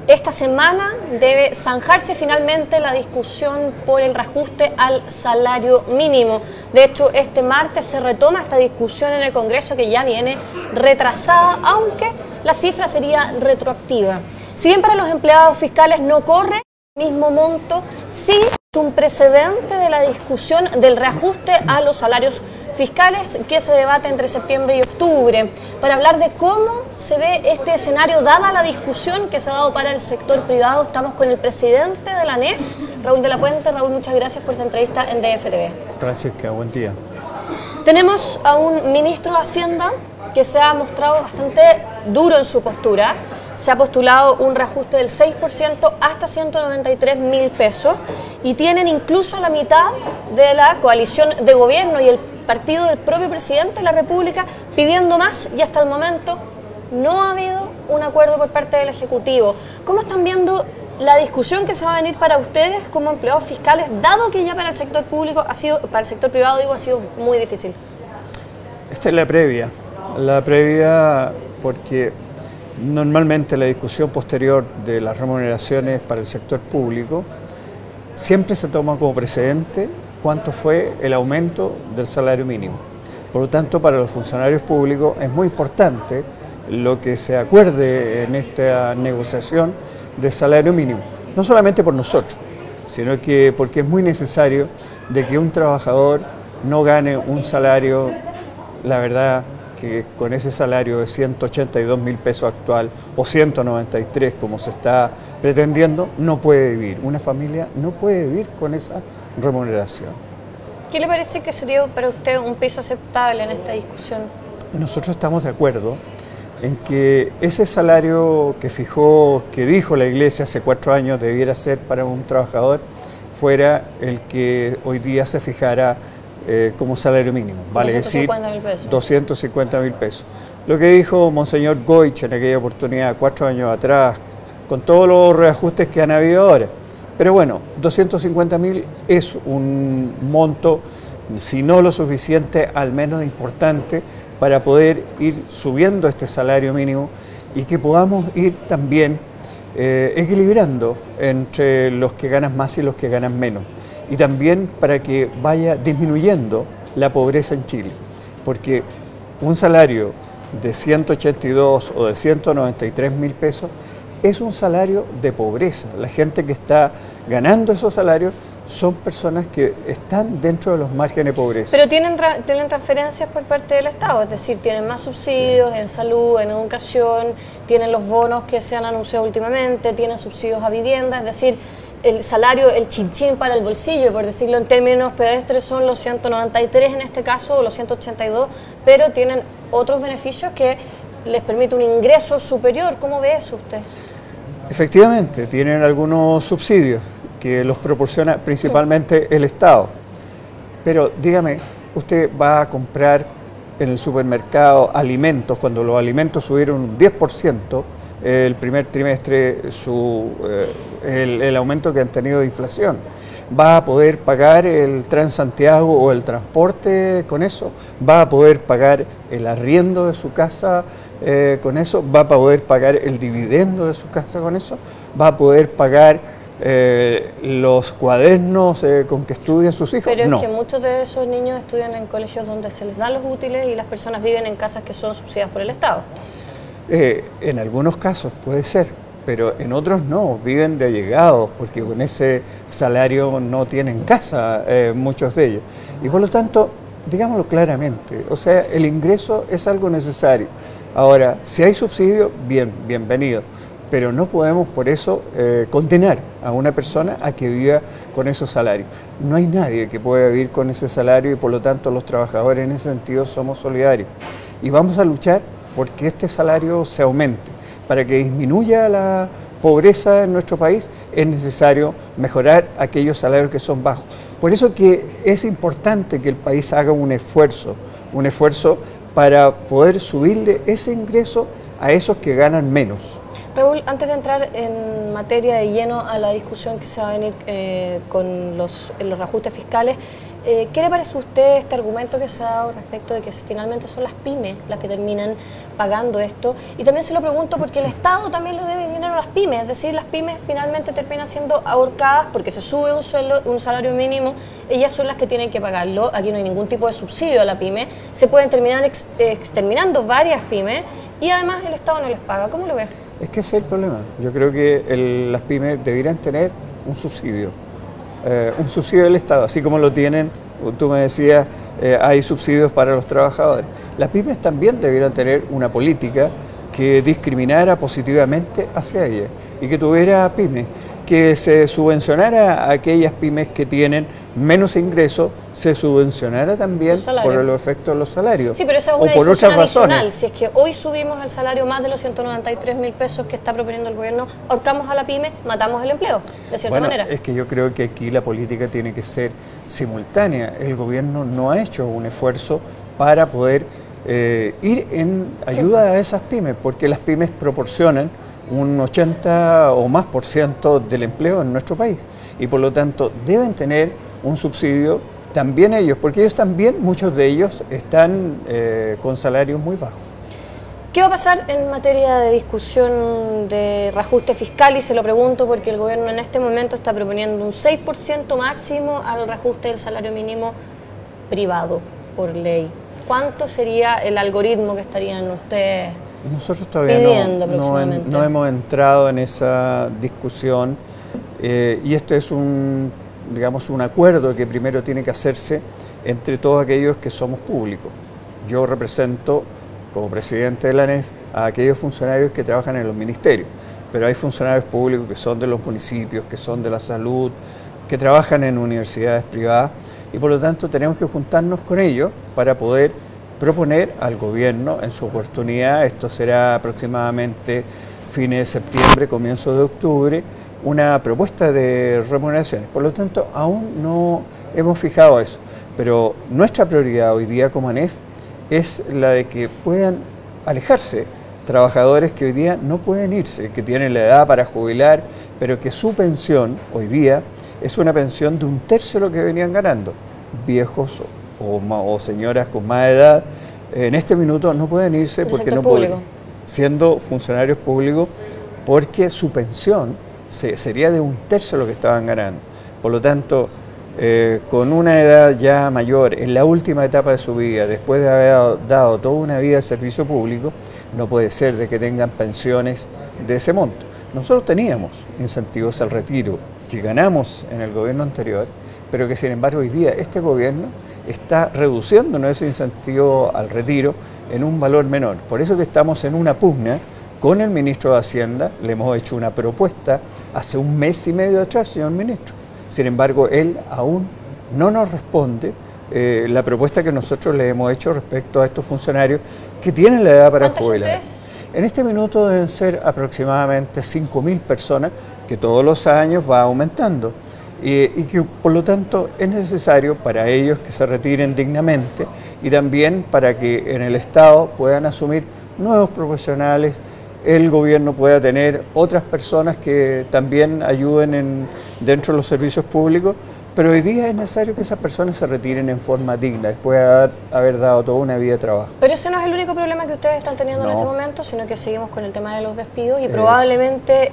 Esta semana debe zanjarse finalmente la discusión por el reajuste al salario mínimo. De hecho, este martes se retoma esta discusión en el Congreso, que ya viene retrasada, aunque la cifra sería retroactiva. Si bien para los empleados fiscales no corre el mismo monto, sí es un precedente de la discusión del reajuste a los salarios fiscales que se debate entre septiembre y octubre. Para hablar de cómo se ve este escenario, dada la discusión que se ha dado para el sector privado, estamos con el presidente de la ANEF, Raúl de la Puente. Raúl, muchas gracias por esta entrevista en DFTV. Francisca, buen día. Tenemos a un ministro de Hacienda que se ha mostrado bastante duro en su postura. Se ha postulado un reajuste del 6% hasta 193.000 pesos y tienen incluso la mitad de la coalición de gobierno y el partido del propio presidente de la República pidiendo más, y hasta el momento no ha habido un acuerdo por parte del Ejecutivo. ¿Cómo están viendo la discusión que se va a venir para ustedes como empleados fiscales, dado que ya para el sector público ha sido, para el sector privado digo, ha sido muy difícil? Esta es la previa porque normalmente la discusión posterior de las remuneraciones para el sector público siempre se toma como precedente cuánto fue el aumento del salario mínimo. Por lo tanto, para los funcionarios públicos es muy importante lo que se acuerde en esta negociación de salario mínimo. No solamente por nosotros, sino que porque es muy necesario de que un trabajador no gane un salario, la verdad, que con ese salario de 182.000 pesos actual o 193 como se está pretendiendo, no puede vivir. Una familia no puede vivir con esa remuneración. ¿Qué le parece que sería para usted un peso aceptable en esta discusión? Nosotros estamos de acuerdo en que ese salario que dijo la Iglesia hace 4 años debiera ser para un trabajador, fuera el que hoy día se fijara como salario mínimo, vale decir 250.000 pesos. Lo que dijo Monseñor Goich en aquella oportunidad, 4 años atrás, con todos los reajustes que han habido ahora. Pero bueno, 250.000 es un monto, si no lo suficiente, al menos importante, para poder ir subiendo este salario mínimo y que podamos ir también equilibrando entre los que ganan más y los que ganan menos. Y también para que vaya disminuyendo la pobreza en Chile, porque un salario de 182 o de 193.000 pesos es un salario de pobreza. La gente que está ganando esos salarios son personas que están dentro de los márgenes de pobreza. Pero tienen transferencias por parte del Estado, es decir, tienen más subsidios en salud, en educación, tienen los bonos que se han anunciado últimamente, tienen subsidios a vivienda, es decir, el salario, el chinchín para el bolsillo, por decirlo en términos pedestres, son los 193 en este caso, o los 182, pero tienen otros beneficios que les permite un ingreso superior. ¿Cómo ve eso usted? Efectivamente, tienen algunos subsidios que los proporciona principalmente el Estado. Pero dígame, usted va a comprar en el supermercado alimentos, cuando los alimentos subieron un 10%, el primer trimestre, el aumento que han tenido de inflación. ¿Va a poder pagar el Transantiago o el transporte con eso? ¿Va a poder pagar el arriendo de su casa con eso? ¿Va a poder pagar el dividendo de su casa con eso? ¿Va a poder pagar los cuadernos con que estudian sus hijos? Pero no. Es que muchos de esos niños estudian en colegios donde se les dan los útiles y las personas viven en casas que son subsidiadas por el Estado. En algunos casos puede ser, pero en otros no, viven de allegados, porque con ese salario no tienen casa, muchos de ellos. Y por lo tanto, digámoslo claramente, o sea, el ingreso es algo necesario. Ahora, si hay subsidio, bienvenido, pero no podemos por eso condenar a una persona a que viva con esos salarios. No hay nadie que pueda vivir con ese salario y por lo tanto los trabajadores en ese sentido somos solidarios. Y vamos a luchar porque este salario se aumente. Para que disminuya la pobreza en nuestro país es necesario mejorar aquellos salarios que son bajos. Por eso que es importante que el país haga un esfuerzo para poder subirle ese ingreso a esos que ganan menos. Raúl, antes de entrar en materia de lleno a la discusión que se va a venir con los reajustes fiscales, ¿Qué le parece a usted este argumento que se ha dado respecto de que finalmente son las pymes las que terminan pagando esto? Y también se lo pregunto porque el Estado también le debe dinero a las pymes, es decir, las pymes finalmente terminan siendo ahorcadas porque se sube un salario mínimo, ellas son las que tienen que pagarlo, aquí no hay ningún tipo de subsidio a la pyme, se pueden terminar exterminando varias pymes y además el Estado no les paga. ¿Cómo lo ves? Es que ese es el problema. Yo creo que las pymes deberían tener un subsidio del Estado, así como lo tienen, tú me decías, hay subsidios para los trabajadores. Las pymes también deberían tener una política que discriminara positivamente hacia ellas y que tuviera pymes, que se subvencionara a aquellas pymes que tienen menos ingresos, se subvencionara también por los efectos de los salarios. Sí, pero esa es una discusión adicional. Si es que hoy subimos el salario más de los 193.000 pesos que está proponiendo el gobierno, ahorcamos a la pyme, matamos el empleo, de cierta manera. Es que yo creo que aquí la política tiene que ser simultánea. El gobierno no ha hecho un esfuerzo para poder ir en ayuda a esas pymes, porque las pymes proporcionan un 80 o más % del empleo en nuestro país y por lo tanto deben tener un subsidio también ellos, porque ellos también, muchos de ellos están con salarios muy bajos. ¿Qué va a pasar en materia de discusión de reajuste fiscal? Y se lo pregunto porque el gobierno en este momento está proponiendo un 6% máximo al reajuste del salario mínimo privado por ley. ¿Cuánto sería el algoritmo que estarían ustedes Nosotros todavía no hemos entrado en esa discusión y este es un acuerdo que primero tiene que hacerse entre todos aquellos que somos públicos. Yo represento, como presidente de la ANEF, a aquellos funcionarios que trabajan en los ministerios, pero hay funcionarios públicos que son de los municipios, que son de la salud, que trabajan en universidades privadas y por lo tanto tenemos que juntarnos con ellos para poder proponer al gobierno en su oportunidad, esto será aproximadamente fines de septiembre, comienzo de octubre, una propuesta de remuneraciones. Por lo tanto, aún no hemos fijado eso, pero nuestra prioridad hoy día como ANEF es la de que puedan alejarse trabajadores que hoy día no pueden irse, que tienen la edad para jubilar, pero que su pensión hoy día es una pensión de 1/3 de lo que venían ganando, viejos o señoras con más edad, en este minuto no pueden irse porque no pueden, siendo funcionarios públicos, porque su pensión sería de 1/3 de lo que estaban ganando. Por lo tanto, con una edad ya mayor, en la última etapa de su vida, después de haber dado toda una vida de servicio público, no puede ser de que tengan pensiones de ese monto. Nosotros teníamos incentivos al retiro que ganamos en el gobierno anterior, pero que sin embargo hoy día este gobierno está reduciendo ese incentivo al retiro en un valor menor. Por eso que estamos en una pugna con el ministro de Hacienda, le hemos hecho una propuesta hace 1 mes y medio atrás, señor ministro. Sin embargo, él aún no nos responde la propuesta que nosotros le hemos hecho respecto a estos funcionarios que tienen la edad para jubilar. En este minuto deben ser aproximadamente 5.000 personas, que todos los años va aumentando. Y que por lo tanto es necesario para ellos que se retiren dignamente y también para que en el Estado puedan asumir nuevos profesionales, el gobierno pueda tener otras personas que también ayuden dentro de los servicios públicos, pero hoy día es necesario que esas personas se retiren en forma digna, después de haber dado toda una vida de trabajo. Pero ese no es el único problema que ustedes están teniendo en este momento, sino que seguimos con el tema de los despidos y probablemente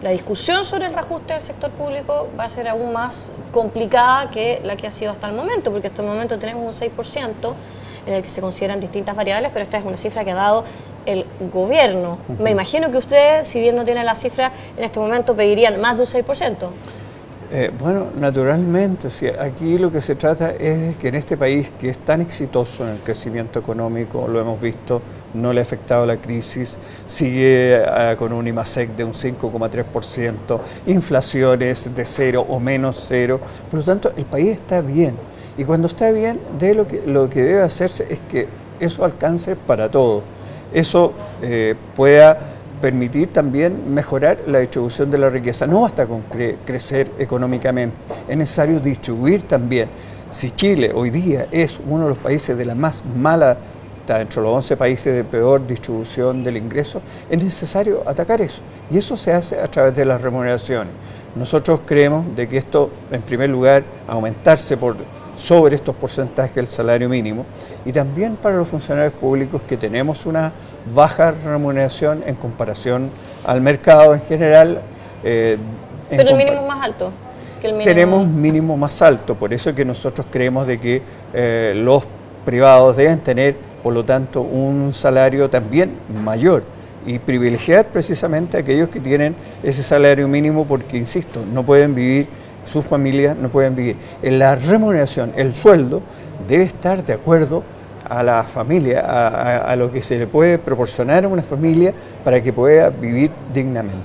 la discusión sobre el reajuste del sector público va a ser aún más complicada que la que ha sido hasta el momento, porque hasta el momento tenemos un 6% en el que se consideran distintas variables, pero esta es una cifra que ha dado el gobierno. Me imagino que ustedes, si bien no tienen la cifra, en este momento pedirían más de un 6%. Bueno, naturalmente, sí, aquí lo que se trata es de que en este país que es tan exitoso en el crecimiento económico, lo hemos visto, no le ha afectado la crisis, sigue con un IMASEC de un 5,3%, inflaciones de 0 o menos 0, por lo tanto el país está bien. Y cuando está bien, lo que debe hacerse es que eso alcance para todos, eso pueda permitir también mejorar la distribución de la riqueza. No basta con crecer económicamente, es necesario distribuir también. Si Chile hoy día es uno de los países de la más mala está dentro de los 11 países de peor distribución del ingreso, es necesario atacar eso. Y eso se hace a través de las remuneraciones. Nosotros creemos de que esto, en primer lugar, aumentarse sobre estos porcentajes del salario mínimo, y también para los funcionarios públicos que tenemos una baja remuneración en comparación al mercado en general. Pero el mínimo es más alto que el mínimo. Tenemos un mínimo más alto, por eso es que nosotros creemos de que los privados deben tener, por lo tanto, un salario también mayor y privilegiar precisamente a aquellos que tienen ese salario mínimo porque, insisto, no pueden vivir, sus familias no pueden vivir. En la remuneración, el sueldo debe estar de acuerdo a la familia, a lo que se le puede proporcionar a una familia para que pueda vivir dignamente.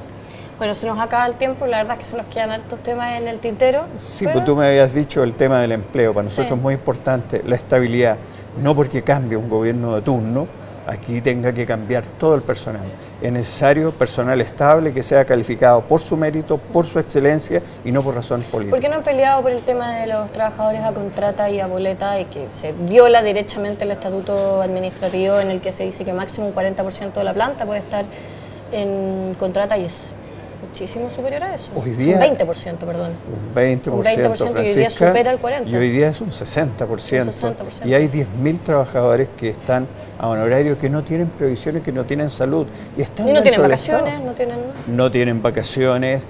Bueno, se nos acaba el tiempo, la verdad es que se nos quedan hartos temas en el tintero. Sí, pero pues tú me habías dicho el tema del empleo, para nosotros es muy importante la estabilidad, no porque cambie un gobierno de turno, aquí tenga que cambiar todo el personal. Es necesario personal estable que sea calificado por su mérito, por su excelencia y no por razones políticas. ¿Por qué no han peleado por el tema de los trabajadores a contrata y a boleta y que se viola derechamente el estatuto administrativo en el que se dice que máximo un 40% de la planta puede estar en contrata y es muchísimo superior a eso? Hoy día, un 20%, perdón. Un 20%, y hoy día supera el 40%. Y hoy día es un 60%. Y hay 10.000 trabajadores que están a honorario, que no tienen previsiones, que no tienen salud. Y no tienen vacaciones, no tienen vacaciones,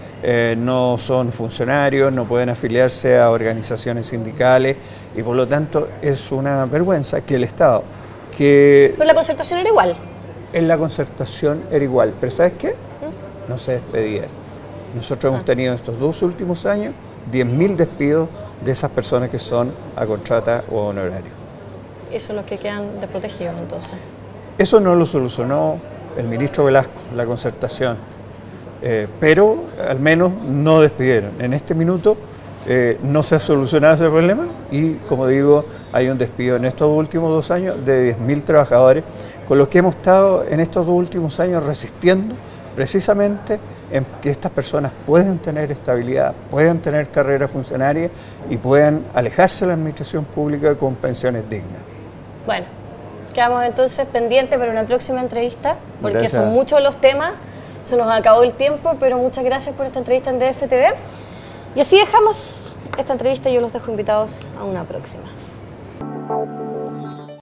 no son funcionarios, no pueden afiliarse a organizaciones sindicales y por lo tanto es una vergüenza que el Estado... Pero la concertación era igual. En la concertación era igual, pero ¿sabes qué? No se despedía. Nosotros hemos tenido estos 2 últimos años 10.000 despidos de esas personas que son a contrata o a honorario. Eso es lo que quedan desprotegidos entonces. Eso no lo solucionó el ministro Velasco, la concertación, pero al menos no despidieron. En este minuto no se ha solucionado ese problema y, como digo, hay un despido en estos últimos 2 años de 10.000 trabajadores, con los que hemos estado en estos 2 últimos años resistiendo precisamente en que estas personas puedan tener estabilidad, puedan tener carrera funcionaria y puedan alejarse de la administración pública con pensiones dignas. Bueno, quedamos entonces pendientes para una próxima entrevista, porque gracias. Son muchos los temas, se nos acabó el tiempo, pero muchas gracias por esta entrevista en DF TV. Y así dejamos esta entrevista y yo los dejo invitados a una próxima.